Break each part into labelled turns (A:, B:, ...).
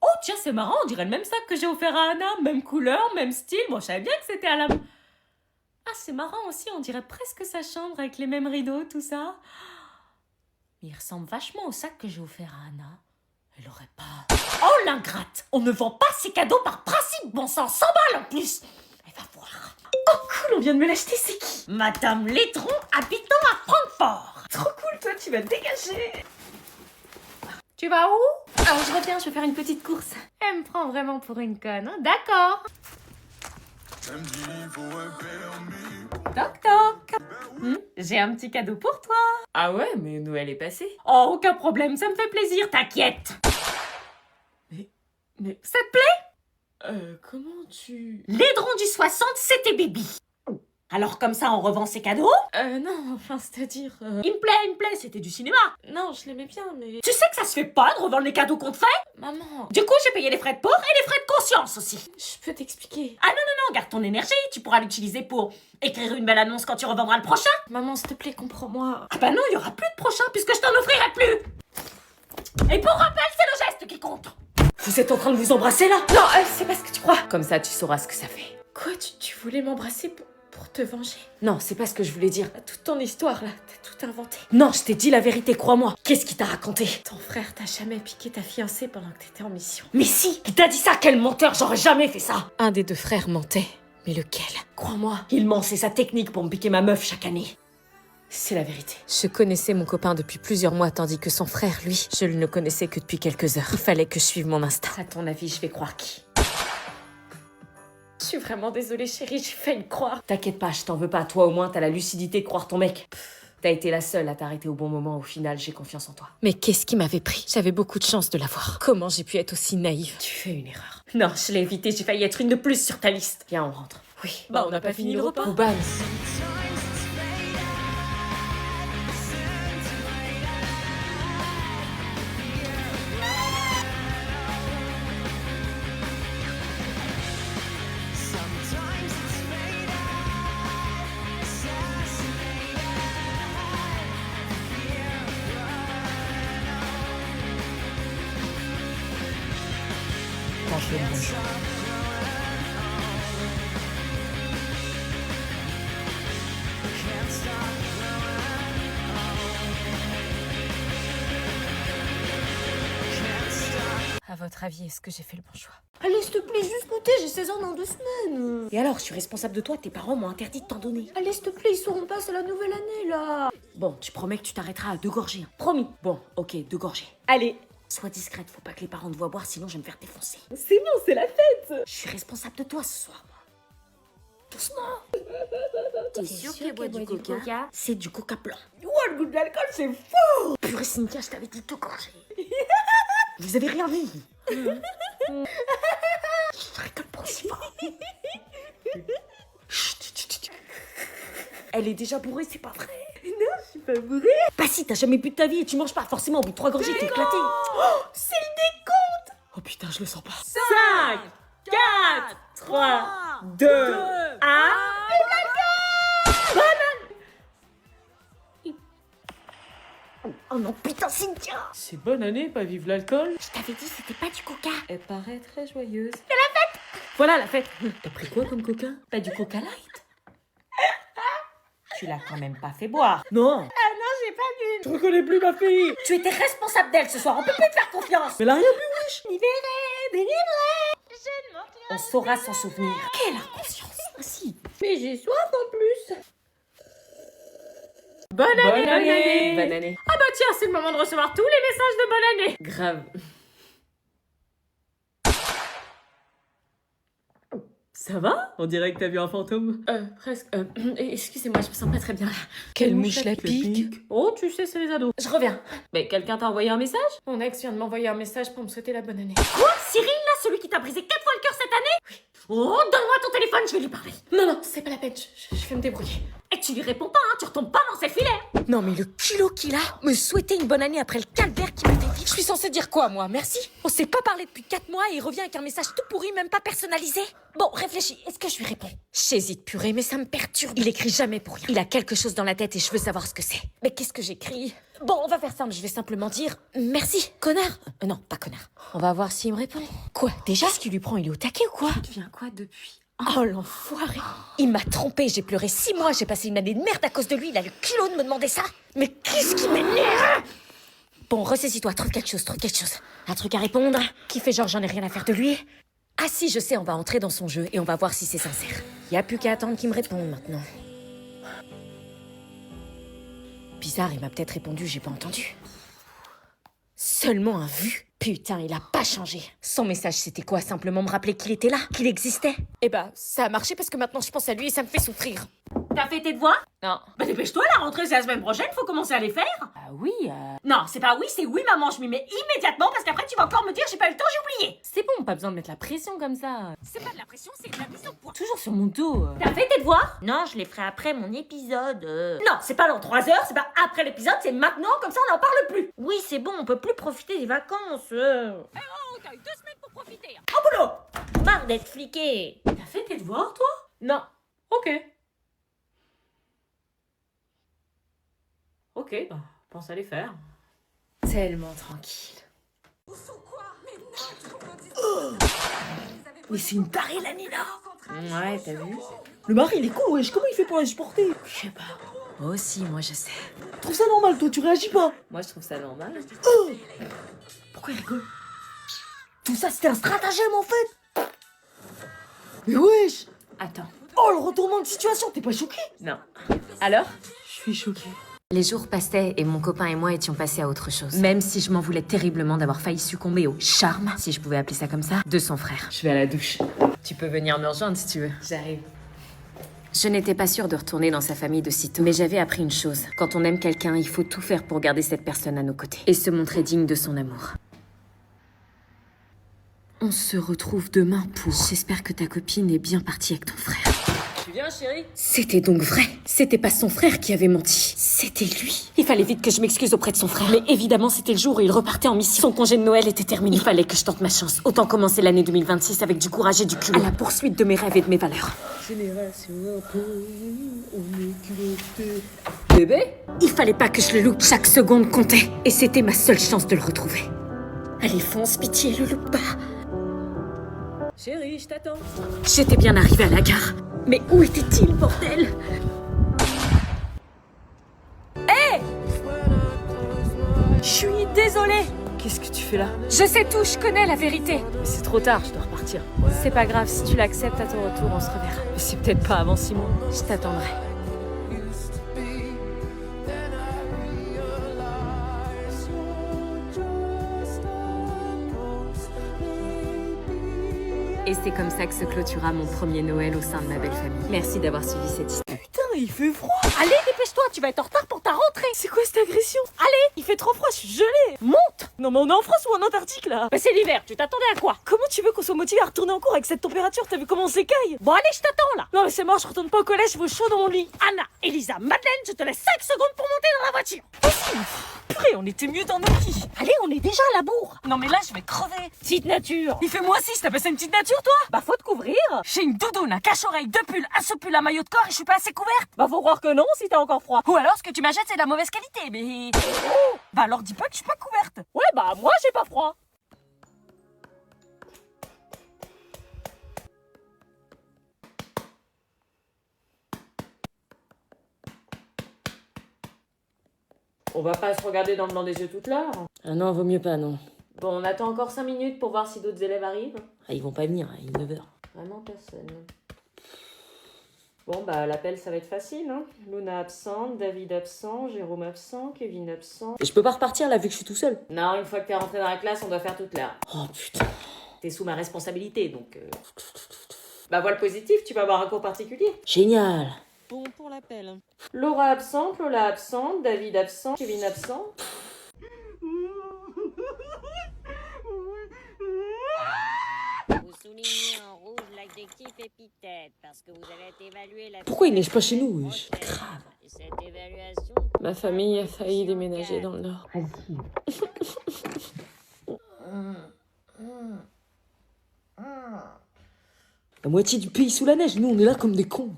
A: Oh tiens, c'est marrant, on dirait le même sac que j'ai offert à Anna. Même couleur, même style. Bon, je savais bien que c'était à la... Ah, c'est marrant aussi, on dirait presque sa chambre avec les mêmes rideaux, tout ça. Mais il ressemble vachement au sac que j'ai offert à Anna. Elle aurait pas... Oh l'ingrate! On ne vend pas ses cadeaux par principe, bon sang, 100 balles en plus! Elle va voir.
B: Oh cool, on vient de me l'acheter, c'est qui?
A: Madame Laitron, habitant à Francfort.
B: Trop cool, toi, tu vas te dégager.
A: Tu vas où?
B: Alors je reviens, je vais faire une petite course.
A: Elle me prend vraiment pour une conne, hein? D'accord. Toc toc. J'ai un petit cadeau pour toi.
B: Ah ouais, mais Noël est passé.
A: Oh, aucun problème, ça me fait plaisir, t'inquiète.
B: Mais...
A: Ça te plaît?
B: Comment tu...
A: L'aidron du 60, c'était Bibi. Alors comme ça, on revend ses cadeaux?
B: Non, enfin, c'est-à-dire...
A: Il me plaît, c'était du cinéma.
B: Non, je l'aimais bien, mais...
A: Tu sais que ça se fait pas de revendre les cadeaux qu'on te fait?
B: Maman,
A: Du coup, j'ai payé les frais de port et les frais de conscience aussi.
B: je peux t'expliquer.
A: Ah non, garde ton énergie, tu pourras l'utiliser pour écrire une belle annonce quand tu revendras le prochain.
B: Maman, s'il te plaît, comprends-moi.
A: Ah bah non, il y aura plus de prochain puisque je t'en offrirai plus. Et pour rappel, c'est le geste qui compte. Vous êtes en train de vous embrasser là?
B: Non, c'est pas ce que tu crois.
A: Comme ça, tu sauras ce que ça fait.
B: Quoi, tu voulais m'embrasser pour te venger?
A: Non, c'est pas ce que je voulais dire.
B: Toute ton histoire, là, t'as tout inventé.
A: Non, je t'ai dit la vérité, crois-moi. Qu'est-ce qu'il t'a raconté?
B: Ton frère t'a jamais piqué ta fiancée pendant que t'étais en mission.
A: Mais si, il t'a dit ça, quel menteur, j'aurais jamais fait ça.
B: Un des deux frères mentait. Mais lequel?
A: Crois-moi, il ment, c'est sa technique pour me piquer ma meuf chaque année.
B: C'est la vérité. Je connaissais mon copain depuis plusieurs mois, tandis que son frère, lui, je ne le connaissais que depuis quelques heures. Il fallait que je suive mon instinct.
A: À ton avis, je vais croire qui?
B: Je suis vraiment désolée, chérie, j'ai failli croire.
A: T'inquiète pas, je t'en veux pas. Toi, au moins, t'as la lucidité de croire ton mec. T'as été la seule à t'arrêter au bon moment. Au final, j'ai confiance en toi.
B: Mais qu'est-ce qui m'avait pris? J'avais beaucoup de chance de l'avoir. Comment j'ai pu être aussi naïve?
A: Tu fais une erreur. Non, je l'ai évité, j'ai failli être une de plus sur ta liste. Viens, on rentre.
B: Oui. Bah, on n'a pas fini le repas.
A: Bouban.
B: À votre avis, est-ce que j'ai fait le bon choix?
A: Allez, s'il te plaît, juste goûter, j'ai 16 ans dans 2 semaines. Et alors, je suis responsable de toi, tes parents m'ont interdit de t'en donner.
B: Allez, s'il te plaît, ils sauront pas, c'est la nouvelle année, là.
A: Bon, tu promets que tu t'arrêteras à 2 gorgées. Hein. Promis. Bon, ok, 2 gorgées. Allez, sois discrète, faut pas que les parents te voient boire, sinon je vais me faire défoncer.
B: C'est bon, c'est la fête.
A: Je suis responsable de toi ce soir, moi. Doucement.
B: T'es sûr qu'elle boit du coca?
A: C'est du coca blanc.
B: Ouah, le goût de l'alcool, c'est fort.
A: Purée, Cynthia, je t'avais dit 2 gorgées. Vous avez rien vu. Je rigole pas aussi fort. Chut. Elle est déjà bourrée, c'est pas vrai.
B: Non, je suis pas bourrée.
A: Bah si, t'as jamais bu de ta vie et tu manges pas. Forcément, au bout de 3 gorgées, t'es éclaté.
B: Oh, c'est le décompte.
A: Oh putain, je le sens pas.
B: 5, 4, 3, 2, 1.
A: Oh non, putain, Cynthia.
B: C'est bonne année, pas vivre l'alcool.
A: Je t'avais dit, c'était pas du coca.
B: Elle paraît très joyeuse.
A: Voilà la fête. T'as pris quoi comme coca? Pas du coca light. Tu l'as quand même pas fait boire. Non.
B: Ah non, j'ai pas bu.
C: Je reconnais plus ma fille.
A: Tu étais responsable d'elle ce soir, on peut plus te faire confiance.
C: Mais elle a rien bu, wesh.
A: On saura s'en souvenir. Quelle inconscience. Ah si.
B: Mais j'ai soif en plus.
A: Bonne année.
B: Bonne année.
A: Ah bah tiens, c'est le moment de recevoir tous les messages de bonne année.
B: Grave.
C: Ça va? On dirait que t'as vu un fantôme.
B: Presque. Excusez-moi, je me sens pas très bien là. Quelle mouche la pique.
A: Oh, tu sais, c'est les ados.
B: Je reviens.
A: Mais quelqu'un t'a envoyé un message?
B: Mon ex vient de m'envoyer un message pour me souhaiter la bonne année.
A: Quoi? Cyril, là, celui qui t'a brisé 4 fois le cœur cette année? Oui. Oh, donne-moi ton téléphone, je vais lui parler.
B: Non, c'est pas la peine, je vais me débrouiller.
A: Et tu lui réponds pas, hein, tu retombes pas dans ses filets.
B: Non mais le culot qu'il a, me souhaiter une bonne année après le calvaire qu'il m'a fait vivre. Je suis censée dire quoi moi, merci? On s'est pas parlé depuis 4 mois et il revient avec un message tout pourri, même pas personnalisé. Bon, réfléchis, est-ce que je lui réponds? J'hésite purée, mais ça me perturbe. Il écrit jamais pour rien. Il a quelque chose dans la tête et je veux savoir ce que c'est. Mais qu'est-ce que j'écris? Bon, on va faire simple, je vais simplement dire merci, connard. Non, pas connard. On va voir s'il me répond. Quoi, déjà? Ce qui lui prend, il est au taquet ou quoi?
A: Tu deviens quoi depuis?
B: Oh, l'enfoiré. Il m'a trompé, j'ai pleuré 6 mois, j'ai passé une année de merde à cause de lui, il a le culot de me demander ça. Mais qu'est-ce qui m'énerve? Bon, ressaisis-toi, trouve quelque chose. Un truc à répondre, qui fait genre j'en ai rien à faire de lui. Ah si, je sais, on va entrer dans son jeu et on va voir si c'est sincère. Y a plus qu'à attendre qu'il me réponde maintenant. Bizarre, il m'a peut-être répondu, j'ai pas entendu. Seulement un vu. Putain, il a pas changé. Son message, c'était quoi? Simplement me rappeler qu'il était là, qu'il existait. Eh bah, ça a marché parce que maintenant je pense à lui et ça me fait souffrir.
A: T'as fait tes devoirs?
B: Non.
A: Bah dépêche-toi, la rentrée c'est la semaine prochaine, faut commencer à les faire.
B: Ah oui,
A: Non, c'est pas oui, c'est oui maman, je m'y mets immédiatement parce qu'après tu vas encore me dire j'ai pas eu le temps, j'ai oublié.
B: c'est bon, pas besoin de mettre la pression comme ça.
A: C'est pas de la pression, c'est de la mise au point.
B: Toujours sur mon dos.
A: T'as fait tes devoirs?
B: Non, je les ferai après mon épisode.
A: Non, c'est pas dans 3 heures, c'est pas après l'épisode, c'est maintenant, comme ça on n'en parle plus.
B: Oui, c'est bon, on peut plus profiter des vacances.
A: Oh, t'as eu 2 semaines pour profiter. Au boulot.
B: Marre d'être fliqué.
A: T'as fait tes devoirs toi?
B: Non.
A: Ok. Ok, bah pense à les faire.
B: Tellement tranquille.
C: Mais c'est une tarée, la Nina.
B: Ouais, t'as vu?
C: Le mari, il est con, wesh. Comment il fait pour la supporter?
B: Je sais pas. Moi aussi, moi je sais.
C: Je trouve ça normal, toi, tu réagis pas.
B: Moi je trouve ça normal.
C: Pourquoi il rigole? Tout ça, c'était un stratagème, en fait. Mais wesh.
B: Attends.
C: Oh, le retournement de situation, t'es pas choqué?
B: Non. Alors?
C: Je suis choqué.
B: Les jours passaient et mon copain et moi étions passés à autre chose. Même si je m'en voulais terriblement d'avoir failli succomber au charme, si je pouvais appeler ça comme ça, de son frère.
C: Je vais à la douche.
B: Tu peux venir me rejoindre si tu veux.
C: J'arrive.
B: Je n'étais pas sûre de retourner dans sa famille de sitôt, mais j'avais appris une chose. Quand on aime quelqu'un, il faut tout faire pour garder cette personne à nos côtés et se montrer digne de son amour. On se retrouve demain pour... J'espère que ta copine est bien partie avec ton frère.
C: Tu viens, chérie?
B: C'était donc vrai. C'était pas son frère qui avait menti. C'était lui. Il fallait vite que je m'excuse auprès de son frère. Mais évidemment, c'était le jour où il repartait en mission. Son congé de Noël était terminé. Il fallait que je tente ma chance. Autant commencer l'année 2026 avec du courage et du culot. À la poursuite de mes rêves et de mes valeurs.
C: Génération un peu, on est culotté.
B: Bébé? Il fallait pas que je le loupe. Chaque seconde comptait. Et c'était ma seule chance de le retrouver. Allez, fonce, pitié, le loupe pas.
C: Chérie, je t'attends.
B: J'étais bien arrivée à la gare. Mais où était-il, bordel? Hé! Je suis désolée.
C: Qu'est-ce que tu fais là?
B: Je sais tout, je connais la vérité.
C: Mais c'est trop tard, je dois repartir.
B: C'est pas grave, si tu l'acceptes à ton retour, on se reverra.
C: Mais c'est peut-être pas avant 6 mois.
B: Je t'attendrai. Et c'est comme ça que se clôtura mon premier Noël au sein de ma belle famille. Merci d'avoir suivi cette histoire.
C: Putain, il fait froid.
B: Allez, dépêche-toi, tu vas être en retard pour ta rentrée.
C: C'est quoi cette agression?
B: Allez, il fait trop froid, je suis gelée. Monte.
C: Non mais on est en France ou en Antarctique là?
B: Bah c'est l'hiver, tu t'attendais à quoi?
C: Comment tu veux qu'on soit motivé à retourner en cours avec cette température? T'as vu comment on s'écaille?
B: Bon allez, je t'attends là.
C: Non mais c'est mort, je retourne pas au collège, je vais au chaud dans mon lit.
B: Anna, Elisa, Madeleine, je te laisse 5 secondes pour monter dans la voiture.
C: Purée, on était mieux dans nos vies.
B: Allez, on est déjà à la bourre.
C: Non mais là je vais crever.
B: Petite nature.
C: Il fait moi aussi, t'appelles ça une petite nature toi?
B: Bah faut te couvrir.
C: J'ai une doudoune, un cache-oreille, 2 pulls, un sous-pull, un maillot de corps et je suis pas assez couverte.
B: Bah faut croire que non si t'as encore froid.
C: Ou alors ce que tu m'achètes c'est de la mauvaise qualité, mais... Bah alors dis pas que je suis pas couverte.
B: Ouais bah moi j'ai pas froid.
A: On va pas se regarder dans le blanc des yeux toute l'heure.
C: Ah non, vaut mieux pas, non.
A: Bon, on attend encore 5 minutes pour voir si d'autres élèves arrivent.
C: Ah, ils vont pas venir, il est 9h.
A: Vraiment personne. Bon, bah l'appel ça va être facile, hein. Luna absente, David absent, Jérôme absent, Kevin absent.
C: Et je peux pas repartir là vu que je suis tout seul.
A: Non, une fois que t'es rentré dans la classe, on doit faire toute l'heure.
C: Oh putain.
A: T'es sous ma responsabilité, donc... Bah vois le positif, tu vas avoir un cours particulier.
C: Génial.
D: Bon pour l'appel.
A: Laura absente, Lola absente, David absent, Kevin absent.
D: Vous soulignez en rouge l'adjectif épithète parce que vous avez été évalué la...
C: Pourquoi il neige pas chez nous, wesh? Grave.
D: Et cette évaluation...
C: Ma famille a failli déménager dans le Nord. La moitié du pays sous la neige, nous on est là comme des cons.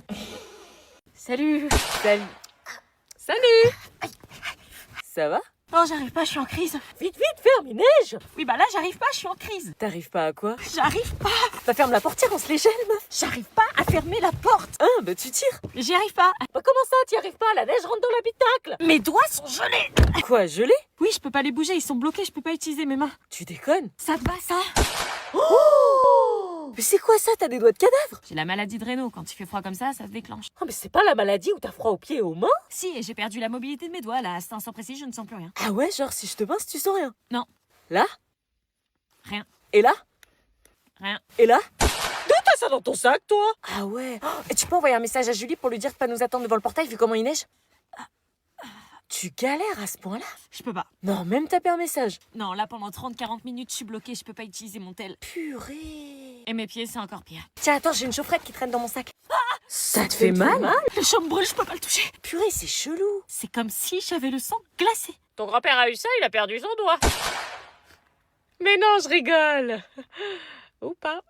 B: Salut. Salut. Salut. Ça va? Oh, j'arrive pas, je suis en crise.
C: Vite, ferme, il neige.
B: Oui, bah là, j'arrive pas, je suis en crise.
C: T'arrives pas à quoi?
B: J'arrive pas.
C: Bah ferme la portière, on se les gèle, meuf.
B: J'arrive pas à fermer la porte.
C: Hein, bah tu tires.
B: J'y arrive pas.
C: Bah comment ça, t'y arrives pas? La neige rentre dans l'habitacle.
B: Mes doigts sont gelés.
C: Quoi, gelé?
B: Oui, je peux pas les bouger, ils sont bloqués, je peux pas utiliser mes mains.
C: Tu déconnes?
B: Ça te va, ça?
C: Mais c'est quoi ça? T'as des doigts de cadavre?
B: J'ai la maladie de Raynaud. Quand il fait froid comme ça se déclenche.
C: Oh mais c'est pas la maladie où t'as froid aux pieds et aux mains?
B: Si, et j'ai perdu la mobilité de mes doigts, là. À cet instant précis, je ne sens plus rien.
C: Ah ouais, genre si je te pince, tu sens rien?
B: Non.
C: Là?
B: Rien.
C: Et là?
B: Rien.
C: Et là? D'où t'as ça dans ton sac, toi? Ah ouais. Oh, et tu peux envoyer un message à Julie pour lui dire de pas nous attendre devant le portail vu comment il neige? Tu galères à ce point-là?
B: Je peux pas.
C: Non, même taper un message.
B: Non, là, pendant 30-40 minutes, je suis bloquée, je peux pas utiliser mon tel.
C: Purée.
B: Et mes pieds, c'est encore pire.
C: Tiens, attends, j'ai une chaufferette qui traîne dans mon sac. Ça te fait mal?
B: Le chaud me brûle, je peux pas le toucher.
C: Purée, c'est chelou.
B: C'est comme si j'avais le sang glacé.
A: Ton grand-père a eu ça, il a perdu son doigt.
C: Mais non, je rigole.
A: Ou pas.